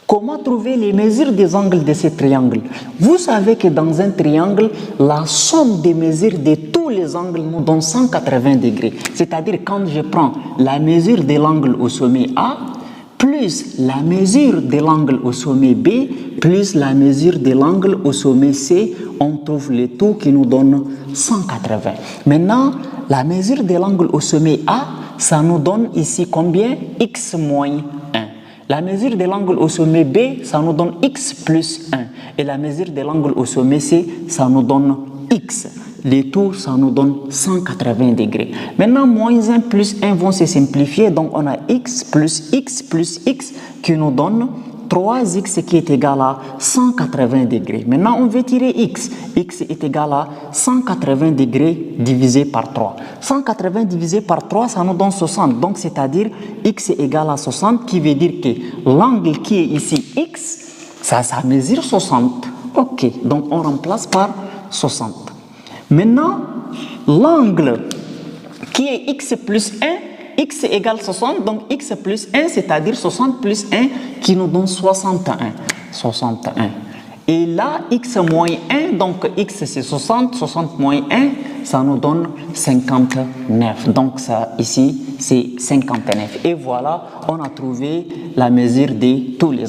Comment trouver les mesures des angles de ce triangle? Vous savez que dans un triangle, la somme des mesures de tous les angles nous donne 180 degrés. C'est-à-dire quand je prends la mesure de l'angle au sommet A, plus la mesure de l'angle au sommet B, plus la mesure de l'angle au sommet C, on trouve le tout qui nous donne 180. Maintenant, la mesure de l'angle au sommet A, ça nous donne ici combien? X moins 1. La mesure de l'angle au sommet B, ça nous donne x plus 1. Et la mesure de l'angle au sommet C, ça nous donne x. Les tout, ça nous donne 180 degrés. Maintenant, moins 1 plus 1 vont se simplifier. Donc, on a x plus x qui nous donne 3x qui est égal à 180 degrés. Maintenant, on veut tirer x. X est égal à 180 degrés divisé par 3. 180 divisé par 3, ça nous donne 60. Donc, c'est-à-dire x est égal à 60, qui veut dire que l'angle qui est ici, x, ça mesure 60. Ok, donc on remplace par 60. Maintenant, l'angle qui est x plus 1, x égale 60, donc x plus 1, c'est-à-dire 60 plus 1 qui nous donne 61. 61. Et là, x moins 1, donc x c'est 60, 60 moins 1, ça nous donne 59. Donc ça ici, c'est 59. Et voilà, on a trouvé la mesure de tous les